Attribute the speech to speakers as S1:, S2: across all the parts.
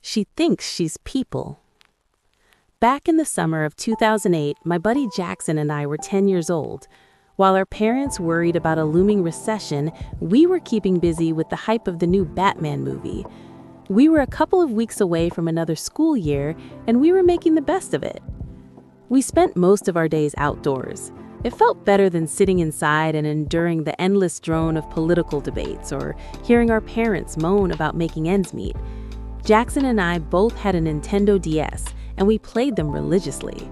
S1: she thinks she's people. Back in the summer of 2008, my buddy Jackson and I were 10 years old. While our parents worried about a looming recession, we were keeping busy with the hype of the new Batman movie. We were a couple of weeks away from another school year, and we were making the best of it. We spent most of our days outdoors. It felt better than sitting inside and enduring the endless drone of political debates or hearing our parents moan about making ends meet. Jackson and I both had a Nintendo DS, and we played them religiously.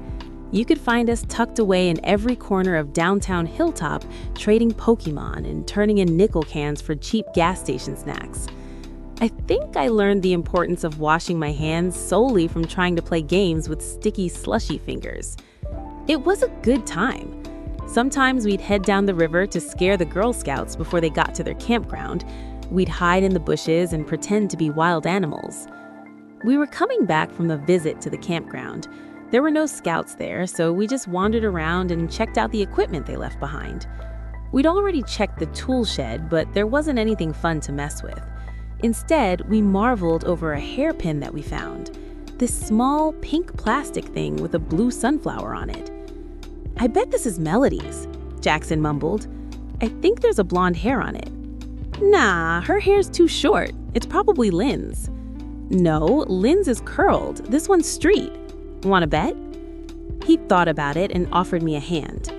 S1: You could find us tucked away in every corner of downtown Hilltop, trading Pokemon and turning in nickel cans for cheap gas station snacks. I think I learned the importance of washing my hands solely from trying to play games with sticky, slushy fingers. It was a good time. Sometimes we'd head down the river to scare the Girl Scouts before they got to their campground. We'd hide in the bushes and pretend to be wild animals. We were coming back from a visit to the campground. There were no scouts there, so we just wandered around and checked out the equipment they left behind. We'd already checked the tool shed, but there wasn't anything fun to mess with. Instead, we marveled over a hairpin that we found. This small, pink plastic thing with a blue sunflower on it. "I bet this is Melody's," Jackson mumbled. "I think there's a blonde hair on it." "Nah, her hair's too short. It's probably Lynn's." "No, Lynn's is curled. This one's straight. Want to bet?" He thought about it and offered me a hand.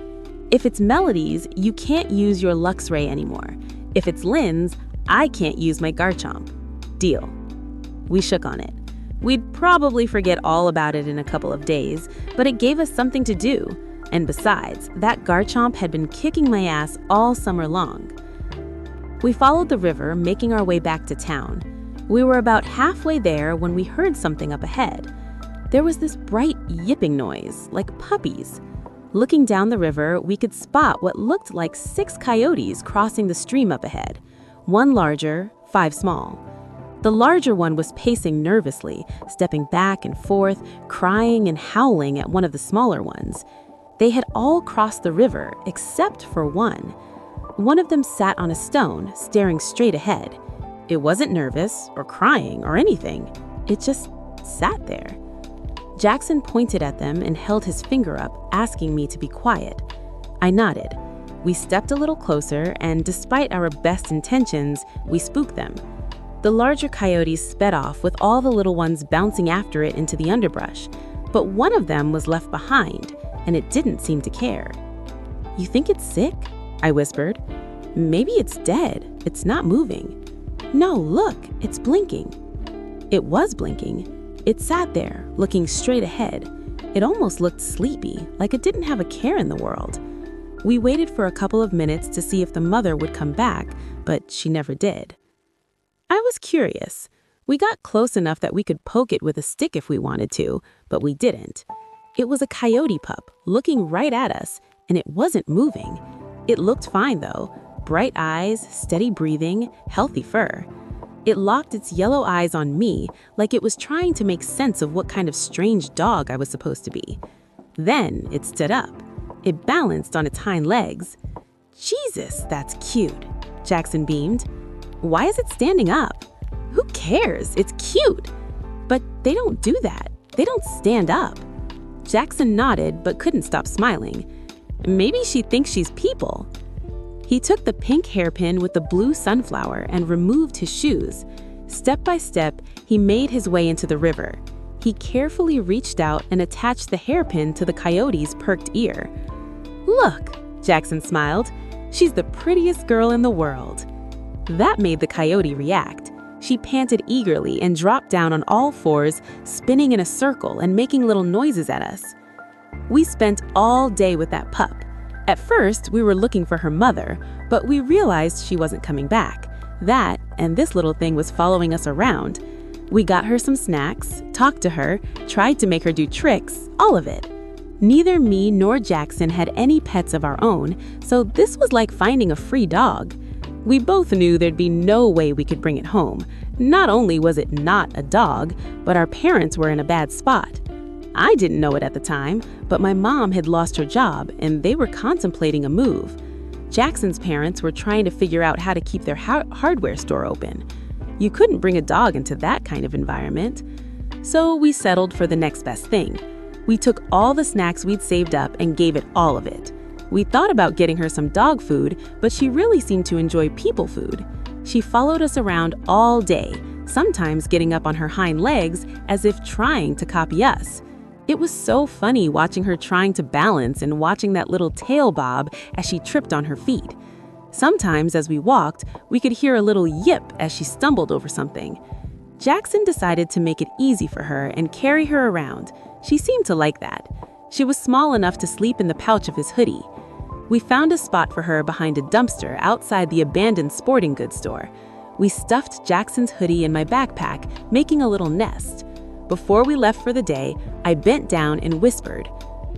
S1: "If it's Melody's, you can't use your Luxray anymore. If it's Lynn's, I can't use my Garchomp. Deal." We shook on it. We'd probably forget all about it in a couple of days, but it gave us something to do. And besides, that Garchomp had been kicking my ass all summer long. We followed the river, making our way back to town. We were about halfway there when we heard something up ahead. There was this bright yipping noise, like puppies. Looking down the river, we could spot what looked like 6 coyotes crossing the stream up ahead. 1 larger, 5 small. The larger one was pacing nervously, stepping back and forth, crying and howling at one of the smaller ones. They had all crossed the river, except for one. One of them sat on a stone, staring straight ahead. It wasn't nervous or crying or anything. It just sat there. Jackson pointed at them and held his finger up, asking me to be quiet. I nodded. We stepped a little closer, and despite our best intentions, we spooked them. The larger coyotes sped off with all the little ones bouncing after it into the underbrush, but one of them was left behind, and it didn't seem to care. "You think it's sick?" I whispered. "Maybe it's dead. It's not moving." "No, look, it's blinking." It was blinking. It sat there, looking straight ahead. It almost looked sleepy, like it didn't have a care in the world. We waited for a couple of minutes to see if the mother would come back, but she never did. I was curious. We got close enough that we could poke it with a stick if we wanted to, but we didn't. It was a coyote pup, looking right at us, and it wasn't moving. It looked fine, though. Bright eyes, steady breathing, healthy fur. It locked its yellow eyes on me, like it was trying to make sense of what kind of strange dog I was supposed to be. Then it stood up. It balanced on its hind legs. "Jesus, that's cute," Jackson beamed. "Why is it standing up?" "Who cares? It's cute." "But they don't do that. They don't stand up." Jackson nodded but couldn't stop smiling. "Maybe she thinks she's people." He took the pink hairpin with the blue sunflower and removed his shoes. Step by step, he made his way into the river. He carefully reached out and attached the hairpin to the coyote's perked ear. "Look," Jackson smiled. "She's the prettiest girl in the world." That made the coyote react. She panted eagerly and dropped down on all fours, spinning in a circle and making little noises at us. We spent all day with that pup. At first, we were looking for her mother, but we realized she wasn't coming back. That, and this little thing was following us around. We got her some snacks, talked to her, tried to make her do tricks, all of it. Neither me nor Jackson had any pets of our own, so this was like finding a free dog. We both knew there'd be no way we could bring it home. Not only was it not a dog, but our parents were in a bad spot. I didn't know it at the time, but my mom had lost her job and they were contemplating a move. Jackson's parents were trying to figure out how to keep their hardware store open. You couldn't bring a dog into that kind of environment. So we settled for the next best thing. We took all the snacks we'd saved up and gave it all of it. We thought about getting her some dog food, but she really seemed to enjoy people food. She followed us around all day, sometimes getting up on her hind legs as if trying to copy us. It was so funny watching her trying to balance and watching that little tail bob as she tripped on her feet. Sometimes as we walked, we could hear a little yip as she stumbled over something. Jackson decided to make it easy for her and carry her around. She seemed to like that. She was small enough to sleep in the pouch of his hoodie. We found a spot for her behind a dumpster outside the abandoned sporting goods store. We stuffed Jackson's hoodie in my backpack, making a little nest. Before we left for the day, I bent down and whispered,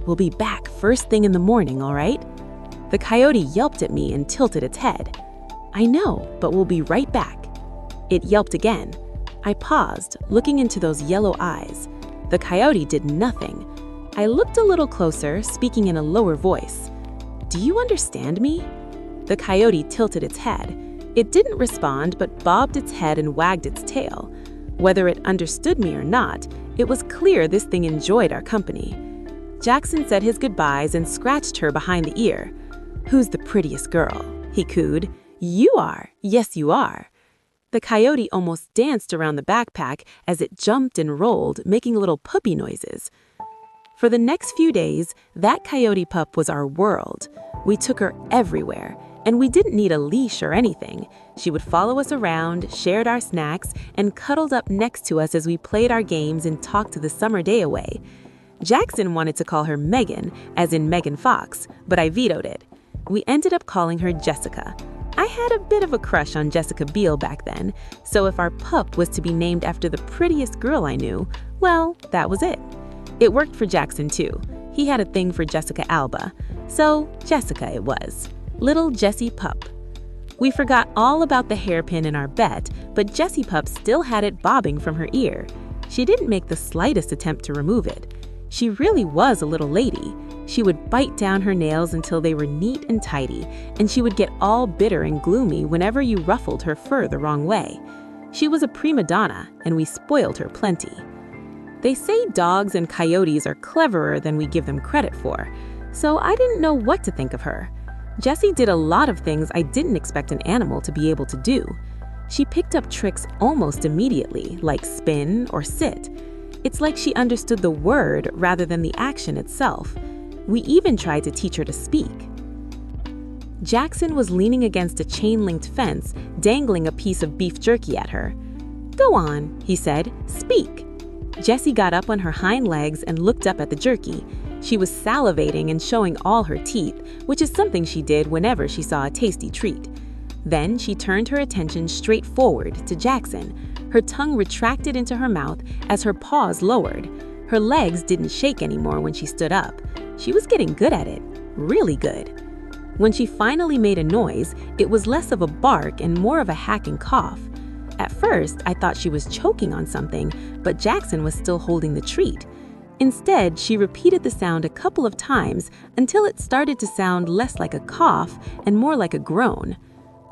S1: "We'll be back first thing in the morning, all right?" The coyote yelped at me and tilted its head. "I know, but we'll be right back." It yelped again. I paused, looking into those yellow eyes. The coyote did nothing. I looked a little closer, speaking in a lower voice. "Do you understand me?" The coyote tilted its head. It didn't respond, but bobbed its head and wagged its tail. Whether it understood me or not, it was clear this thing enjoyed our company. Jackson said his goodbyes and scratched her behind the ear. "Who's the prettiest girl?" he cooed. "You are. Yes, you are." The coyote almost danced around the backpack as it jumped and rolled, making little puppy noises. For the next few days, that coyote pup was our world. We took her everywhere, and we didn't need a leash or anything. She would follow us around, shared our snacks, and cuddled up next to us as we played our games and talked the summer day away. Jackson wanted to call her Megan, as in Megan Fox, but I vetoed it. We ended up calling her Jessica. I had a bit of a crush on Jessica Biel back then, so if our pup was to be named after the prettiest girl I knew, well, that was it. It worked for Jackson too. He had a thing for Jessica Alba, so Jessica it was. Little Jessie Pup. We forgot all about the hairpin in our bet, but Jessie Pup still had it bobbing from her ear. She didn't make the slightest attempt to remove it. She really was a little lady. She would bite down her nails until they were neat and tidy, and she would get all bitter and gloomy whenever you ruffled her fur the wrong way. She was a prima donna, and we spoiled her plenty. They say dogs and coyotes are cleverer than we give them credit for, so I didn't know what to think of her. Jessie did a lot of things I didn't expect an animal to be able to do. She picked up tricks almost immediately, like spin or sit. It's like she understood the word rather than the action itself. We even tried to teach her to speak. Jackson was leaning against a chain-linked fence, dangling a piece of beef jerky at her. "Go on," he said, "speak." Jessie got up on her hind legs and looked up at the jerky. She was salivating and showing all her teeth, which is something she did whenever she saw a tasty treat. Then she turned her attention straight forward to Jackson. Her tongue retracted into her mouth as her paws lowered. Her legs didn't shake anymore when she stood up. She was getting good at it, really good. When she finally made a noise, it was less of a bark and more of a hacking cough. At first, I thought she was choking on something, but Jackson was still holding the treat. Instead, she repeated the sound a couple of times until it started to sound less like a cough and more like a groan.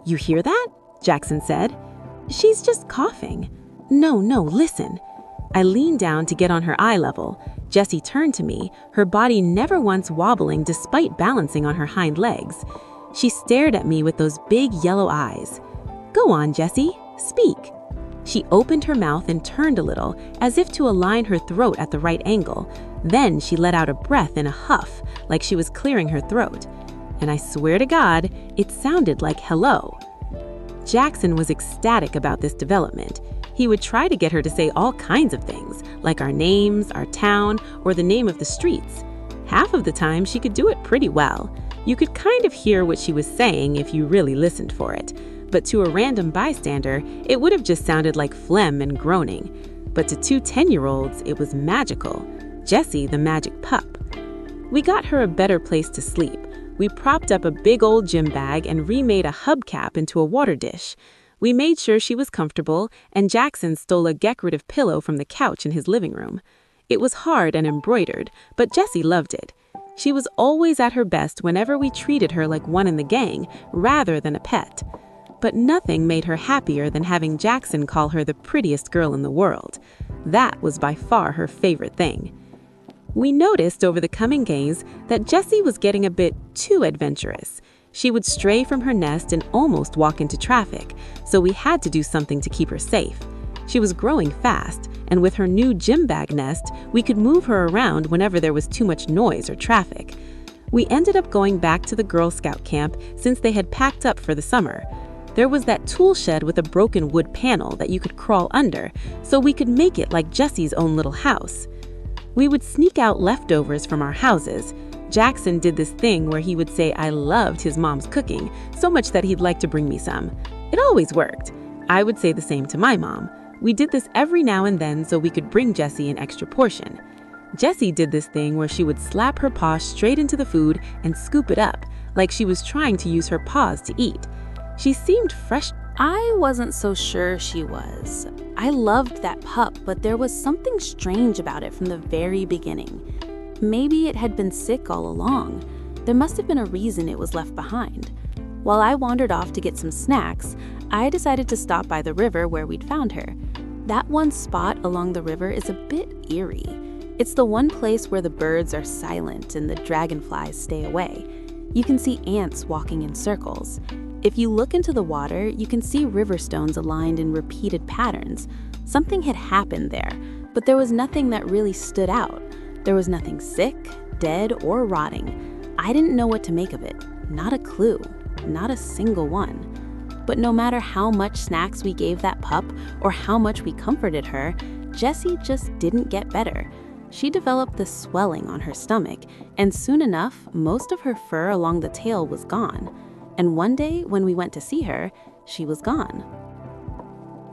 S1: "You hear that?" Jackson said. "She's just coughing." No, listen." I leaned down to get on her eye level. Jessie turned to me, her body never once wobbling despite balancing on her hind legs. She stared at me with those big yellow eyes. "Go on, Jessie, speak." She opened her mouth and turned a little, as if to align her throat at the right angle. Then she let out a breath in a huff, like she was clearing her throat. And I swear to God, it sounded like hello. Jackson was ecstatic about this development. He would try to get her to say all kinds of things, like our names, our town, or the name of the streets. Half of the time, she could do it pretty well. You could kind of hear what she was saying if you really listened for it. But to a random bystander, it would have just sounded like phlegm and groaning. But to two 10-year-olds, it was magical. Jessie, the magic pup. We got her a better place to sleep. We propped up a big old gym bag and remade a hubcap into a water dish. We made sure she was comfortable, and Jackson stole a decorative pillow from the couch in his living room. It was hard and embroidered, but Jessie loved it. She was always at her best whenever we treated her like one in the gang, rather than a pet. But nothing made her happier than having Jackson call her the prettiest girl in the world. That was by far her favorite thing. We noticed over the coming days that Jessie was getting a bit too adventurous. She would stray from her nest and almost walk into traffic, so we had to do something to keep her safe. She was growing fast, and with her new gym bag nest, we could move her around whenever there was too much noise or traffic. We ended up going back to the Girl Scout camp since they had packed up for the summer. There was that tool shed with a broken wood panel that you could crawl under, so we could make it like Jessie's own little house. We would sneak out leftovers from our houses. Jackson did this thing where he would say I loved his mom's cooking so much that he'd like to bring me some. It always worked. I would say the same to my mom. We did this every now and then so we could bring Jessie an extra portion. Jessie did this thing where she would slap her paw straight into the food and scoop it up, like she was trying to use her paws to eat. She seemed fresh.
S2: I wasn't so sure she was. I loved that pup, but there was something strange about it from the very beginning. Maybe it had been sick all along. There must have been a reason it was left behind. While I wandered off to get some snacks, I decided to stop by the river where we'd found her. That one spot along the river is a bit eerie. It's the one place where the birds are silent and the dragonflies stay away. You can see ants walking in circles. If you look into the water, you can see river stones aligned in repeated patterns. Something had happened there, but there was nothing that really stood out. There was nothing sick, dead, or rotting. I didn't know what to make of it. Not a clue. Not a single one. But no matter how much snacks we gave that pup or how much we comforted her, Jessie just didn't get better. She developed this swelling on her stomach, and soon enough, most of her fur along the tail was gone. And one day, when we went to see her, she was gone.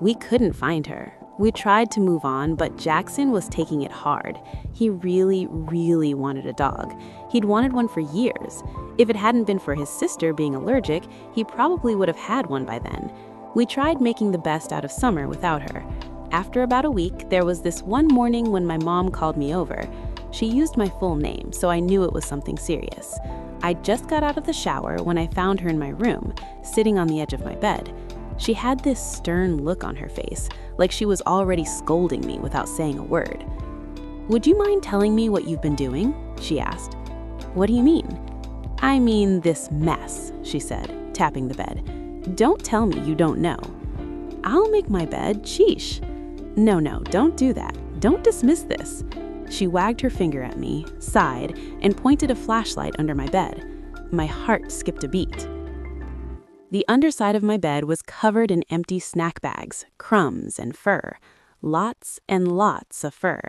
S2: We couldn't find her. We tried to move on, but Jackson was taking it hard. He really, really wanted a dog. He'd wanted one for years. If it hadn't been for his sister being allergic, he probably would have had one by then. We tried making the best out of summer without her. After about a week, there was this one morning when my mom called me over. She used my full name, so I knew it was something serious. I just got out of the shower when I found her in my room, sitting on the edge of my bed. She had this stern look on her face, like she was already scolding me without saying a word. "Would you mind telling me what you've been doing?" she asked. "What do you mean?" "I mean this mess," she said, tapping the bed. "Don't tell me you don't know." "I'll make my bed, sheesh." No, don't do that. Don't dismiss this." She wagged her finger at me, sighed, and pointed a flashlight under my bed. My heart skipped a beat. The underside of my bed was covered in empty snack bags, crumbs, and fur. Lots and lots of fur.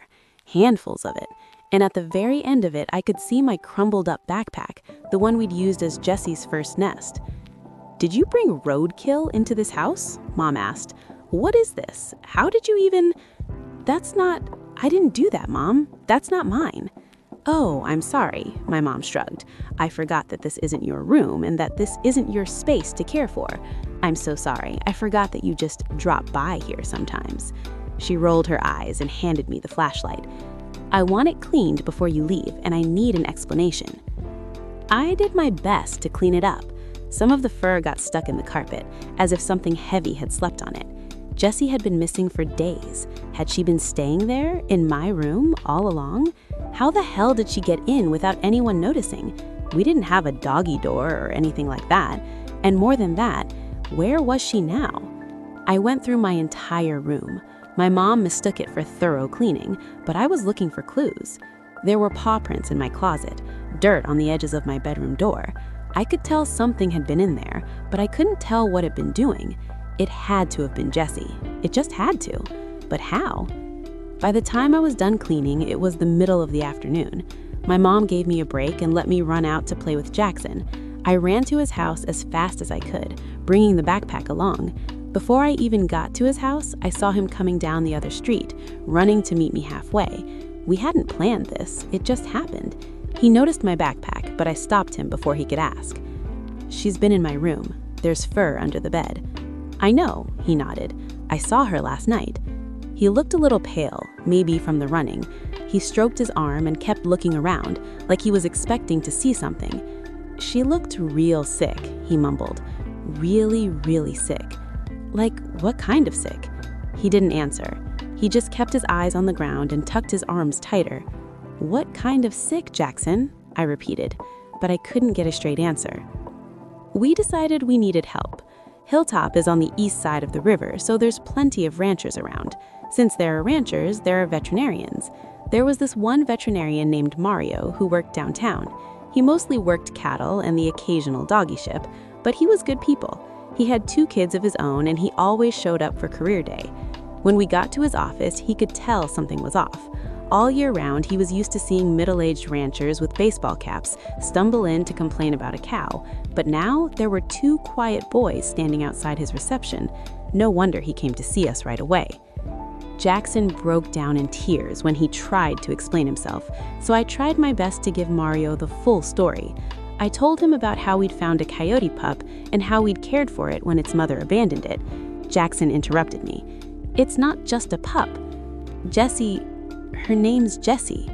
S2: Handfuls of it. And at the very end of it, I could see my crumbled up backpack, the one we'd used as Jessie's first nest. "Did you bring roadkill into this house?" Mom asked. "What is this? How did you even—" I didn't do that, Mom. That's not mine." "Oh, I'm sorry," my mom shrugged. "I forgot that this isn't your room and that this isn't your space to care for. I'm so sorry. I forgot that you just drop by here sometimes." She rolled her eyes and handed me the flashlight. "I want it cleaned before you leave, and I need an explanation." I did my best to clean it up. Some of the fur got stuck in the carpet, as if something heavy had slept on it. Jessie had been missing for days. Had she been staying there, in my room, all along? How the hell did she get in without anyone noticing? We didn't have a doggy door or anything like that. And more than that, where was she now? I went through my entire room. My mom mistook it for thorough cleaning, but I was looking for clues. There were paw prints in my closet, dirt on the edges of my bedroom door. I could tell something had been in there, but I couldn't tell what it had been doing. It had to have been Jessie. It just had to. But how? By the time I was done cleaning, it was the middle of the afternoon. My mom gave me a break and let me run out to play with Jackson. I ran to his house as fast as I could, bringing the backpack along. Before I even got to his house, I saw him coming down the other street, running to meet me halfway. We hadn't planned this. It just happened. He noticed my backpack, but I stopped him before he could ask. "She's been in my room. There's fur under the bed." "I know," he nodded. "I saw her last night." He looked a little pale, maybe from the running. He stroked his arm and kept looking around, like he was expecting to see something. "She looked real sick," he mumbled.
S1: Really, really sick. Like, what kind of sick? He didn't answer. He just kept his eyes on the ground and tucked his arms tighter. What kind of sick, Jackson? I repeated, but I couldn't get a straight answer. We decided we needed help. Hilltop is on the east side of the river, so there's plenty of ranchers around. Since there are ranchers, there are veterinarians. There was this one veterinarian named Mario who worked downtown. He mostly worked cattle and the occasional doggy ship, but he was good people. He had 2 kids of his own, and he always showed up for career day. When we got to his office, he could tell something was off. All year round, he was used to seeing middle-aged ranchers with baseball caps stumble in to complain about a cow, but now there were 2 quiet boys standing outside his reception. No wonder he came to see us right away. Jackson broke down in tears when he tried to explain himself, so I tried my best to give Mario the full story. I told him about how we'd found a coyote pup and how we'd cared for it when its mother abandoned it. Jackson interrupted me. "It's not just a pup. Jessie, her name's Jessie."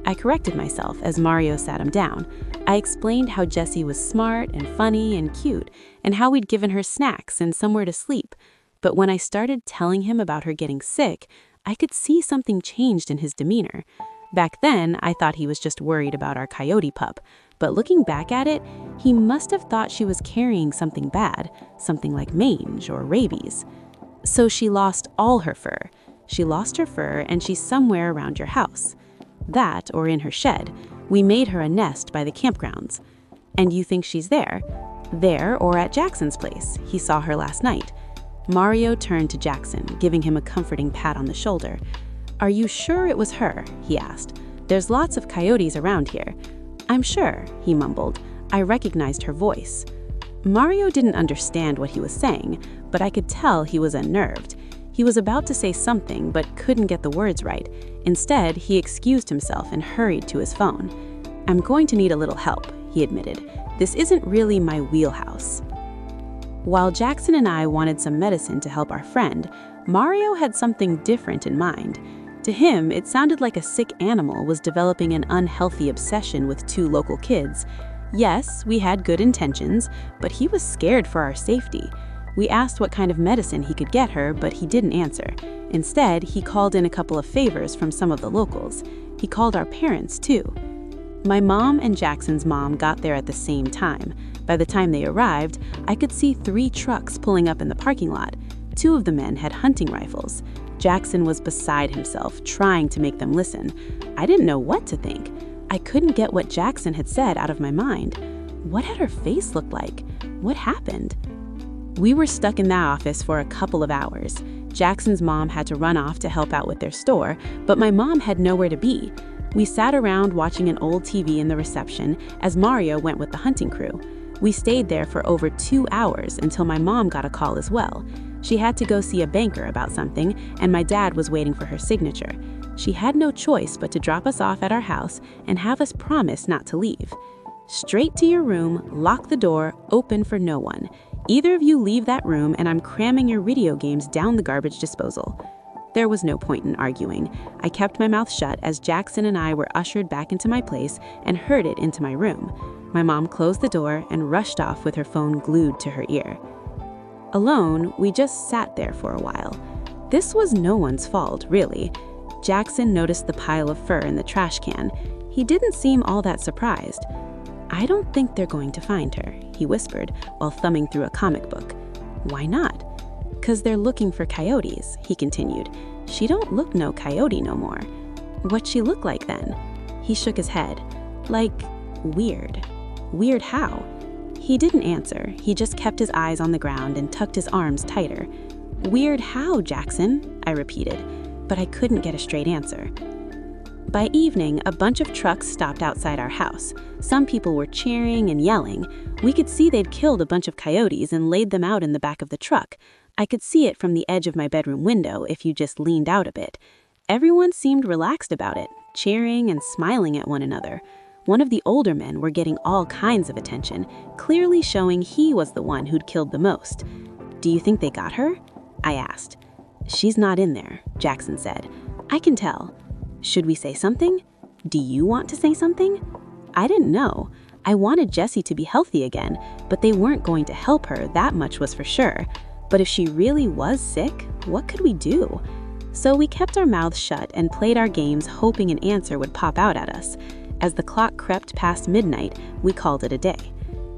S1: I corrected myself as Mario sat him down. I explained how Jessie was smart and funny and cute, and how we'd given her snacks and somewhere to sleep. But when I started telling him about her getting sick, I could see something changed in his demeanor. Back then, I thought he was just worried about our coyote pup, but looking back at it, he must have thought she was carrying something bad, something like mange or rabies. "So she lost all her fur. She lost her fur and she's somewhere around your house. That, or in her shed. We made her a nest by the campgrounds. And you think she's there? There or at Jackson's place. He saw her last night." Mario turned to Jackson, giving him a comforting pat on the shoulder. "Are you sure it was her?" he asked. "There's lots of coyotes around here." "I'm sure," he mumbled. "I recognized her voice." Mario didn't understand what he was saying, but I could tell he was unnerved. He was about to say something, but couldn't get the words right. Instead, he excused himself and hurried to his phone. "I'm going to need a little help," he admitted. "This isn't really my wheelhouse." While Jackson and I wanted some medicine to help our friend, Mario had something different in mind. To him, it sounded like a sick animal was developing an unhealthy obsession with 2 local kids. Yes, we had good intentions, but he was scared for our safety. We asked what kind of medicine he could get her, but he didn't answer. Instead, he called in a couple of favors from some of the locals. He called our parents, too. My mom and Jackson's mom got there at the same time. By the time they arrived, I could see 3 trucks pulling up in the parking lot. 2 of the men had hunting rifles. Jackson was beside himself, trying to make them listen. I didn't know what to think. I couldn't get what Jackson had said out of my mind. What had her face looked like? What happened? We were stuck in that office for a couple of hours. Jackson's mom had to run off to help out with their store, but my mom had nowhere to be. We sat around watching an old TV in the reception as Mario went with the hunting crew. We stayed there for over 2 hours until my mom got a call as well. She had to go see a banker about something, and my dad was waiting for her signature. She had no choice but to drop us off at our house and have us promise not to leave. "Straight to your room, lock the door, open for no one. Either of you leave that room and I'm cramming your video games down the garbage disposal." There was no point in arguing. I kept my mouth shut as Jackson and I were ushered back into my place and herded into my room. My mom closed the door and rushed off with her phone glued to her ear. Alone, we just sat there for a while. This was no one's fault, really. Jackson noticed the pile of fur in the trash can. He didn't seem all that surprised. "I don't think they're going to find her," he whispered while thumbing through a comic book. "Why not?" "'Cause they're looking for coyotes," he continued. "She don't look no coyote no more." "What'd she look like then?" He shook his head. "Like, weird." "Weird how?" He didn't answer. He just kept his eyes on the ground and tucked his arms tighter. "Weird how, Jackson?" I repeated, but I couldn't get a straight answer. By evening, a bunch of trucks stopped outside our house. Some people were cheering and yelling. We could see they'd killed a bunch of coyotes and laid them out in the back of the truck. I could see it from the edge of my bedroom window if you just leaned out a bit. Everyone seemed relaxed about it, cheering and smiling at one another. One of the older men were getting all kinds of attention, clearly showing he was the one who'd killed the most. "Do you think they got her?" I asked. "She's not in there," Jackson said. "I can tell." "Should we say something?" "Do you want to say something?" I didn't know. I wanted Jessie to be healthy again, but they weren't going to help her, that much was for sure. But if she really was sick, what could we do? So we kept our mouths shut and played our games, hoping an answer would pop out at us. As the clock crept past midnight, we called it a day.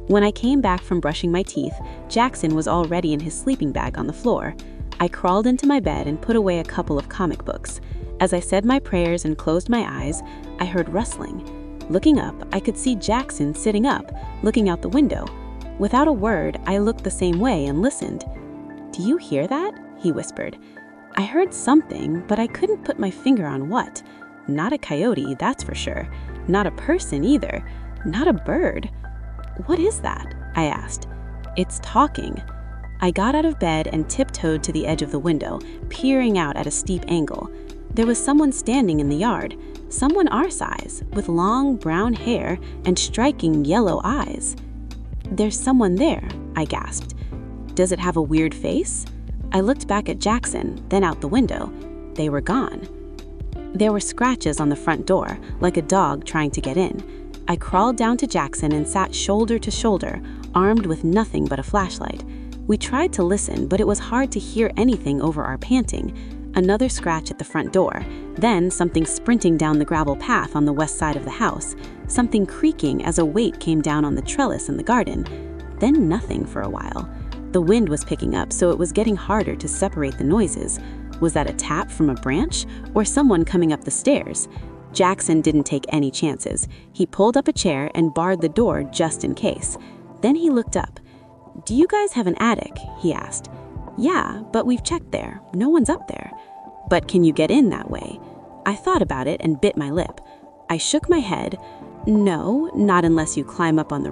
S1: When I came back from brushing my teeth, Jackson was already in his sleeping bag on the floor. I crawled into my bed and put away a couple of comic books. As I said my prayers and closed my eyes, I heard rustling. Looking up, I could see Jackson sitting up, looking out the window. Without a word, I looked the same way and listened. "Do you hear that?" he whispered. I heard something, but I couldn't put my finger on what. Not a coyote, that's for sure. Not a person either. Not a bird. "What is that?" I asked. "It's talking." I got out of bed and tiptoed to the edge of the window, peering out at a steep angle. There was someone standing in the yard, someone our size, with long brown hair and striking yellow eyes. "There's someone there," I gasped. "Does it have a weird face?" I looked back at Jackson, then out the window. They were gone. There were scratches on the front door, like a dog trying to get in. I crawled down to Jackson and sat shoulder to shoulder, armed with nothing but a flashlight. We tried to listen, but it was hard to hear anything over our panting. Another scratch at the front door, then something sprinting down the gravel path on the west side of the house, something creaking as a weight came down on the trellis in the garden. Then nothing for a while. The wind was picking up, so it was getting harder to separate the noises. Was that a tap from a branch, or someone coming up the stairs? Jackson didn't take any chances. He pulled up a chair and barred the door just in case. Then he looked up. "Do you guys have an attic?" he asked. "Yeah, but we've checked there. No one's up there." "But can you get in that way?" I thought about it and bit my lip. I shook my head. "No, not unless you climb up on the roof."